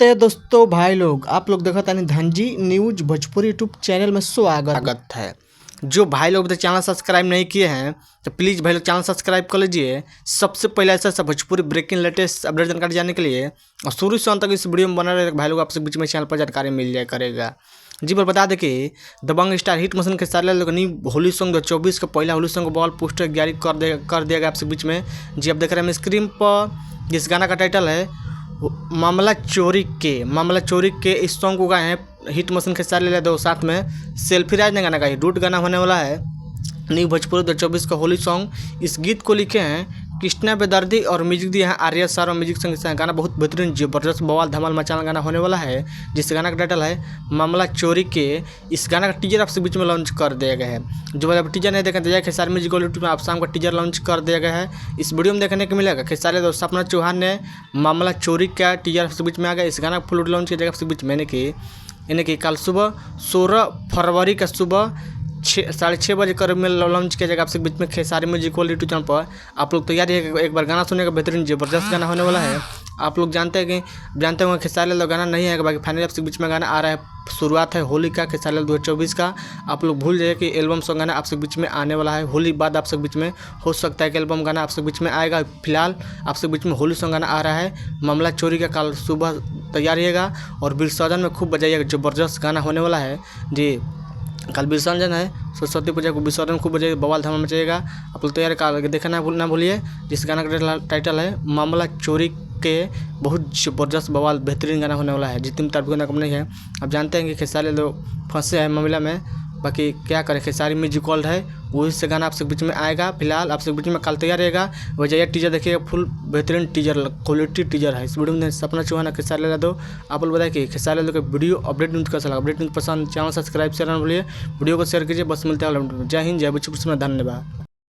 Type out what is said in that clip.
नमस्ते दोस्तों भाई लोग, आप लोग देखा तानी Dhanji news Bhojpuri YouTube channel में स्वागत है। जो भाई लोग अभी तक चैनल सब्सक्राइब नहीं किए हैं तो प्लीज़ भाई लोग चैनल सब्सक्राइब कर लीजिए। सबसे पहले ऐसा भोजपुरी ब्रेकिंग लेटेस्ट अपडेट जानकारी जाने के लिए और शुरू से अंत तक इस वीडियो में बना रहे भाई लोग, आपसे बीच में चैनल पर जानकारी मिल जाए करेगा। जी पर बता दें कि दबंग स्टार हिट मशीन के सारे लोग न्यू होली सॉन्ग 2024 का पहला होली सॉन्ग बॉल पोस्टर जारी कर दिया गया आपसे बीच में। जी आप देख रहे हैं स्क्रीन पर, जिस गाना का टाइटल है मामला चोरी के इस सॉन्ग को गाए हैं हिट मशीन के साथ ले दो साथ में सेल्फी राज ने गाना गाया। डूट गाना होने वाला है न्यू भोजपुरी 2024 का होली सॉन्ग। इस गीत को लिखे हैं कृष्णा बेदर्दी और म्यूजिक दिया है आर्या सर और म्यूजिक संग गाना बहुत बेहतरीन जबरदस्त बवाल धमाल मचाना गाना होने वाला है, जिस गाना का टाइटल है मामला चोरी के। इस गाना का टीजर आपसे बीच में लॉन्च कर दिया गया है। जो मतलब टीजर नहीं देखें तो जाए खेसारी म्यूजिक यूट्यूब में आप शाम का टीजर लॉन्च कर दिया गया है। इस वीडियो में देखने को मिलेगा खेसारी और सपना चौहान ने मामला चोरी का टीजर आपसे बीच में आ गया। इस गाना का फुल लॉन्च किया जाएगा आपसे बीच में, यानी कि कल सुबह 16 फरवरी का सुबह 6:30 बजे करीब में लॉन्च किया जाएगा आपसे बीच में खेसारी म्यूजिक यूट्यूब चैनल पर। आप लोग तैयार है एक बार गाना सुनने का, बेहतरीन जबरदस्त गाना होने वाला है। आप लोग जानते होंगे खेसारी लाल गाना नहीं है, बाकी फाइनली आपसे बीच में गाना आ रहा है। शुरुआत है होली का खेसारी लाल 2024 का। आप लोग भूल जाइए कि एल्बम सॉन्ग गाना आपसे बीच में आने वाला है। होली बाद आपसे बीच में हो सकता है कि एल्बम गाना आपसे बीच में आएगा। फिलहाल आपसे बीच में होली सॉन्ग गाना आ रहा है मामला चोरी का। कल सुबह तैयार रहिएगा और विसर्जन में खूब बजाइएगा, जबरदस्त गाना होने वाला है जी। कल विसर्जन है, सरस्वती पूजा को विसर्जन खूब बजाइए, बवाल धमाल मचाइएगा। आप लोग तैयार कर देखना ना भूलिए। जिस गाना का टाइटल है मामला चोरी के, बहुत जबरदस्त बवाल बेहतरीन गाना होने वाला है। जितनी तारीफ करना कम नहीं है। आप जानते हैं कि खेसारी लोग फंसे हैं मामला में, बाकी क्या करें, खेसारी म्यूजिक वर्ल्ड है वही से गाना आपसे बीच में आएगा। फिलहाल आपसे बीच में कल तैयार रहेगा, वजह टीजर देखिएगा, फुल बेहतरीन टीजर क्वालिटी टीजर है। इस वीडियो में सपना चौहान खेसारी ला दो। आप लोग बताइए कि खेसारी लोग वीडियो अपडेट न्यूज कैसा लगा। अपडेट न्यूज पसंद चैनल सब्सक्राइब शेयर ना भूलिए, वीडियो को शेयर कीजिए। बस मिलते हैं। जय हिंद, जय भोजपुरी, धन्यवाद।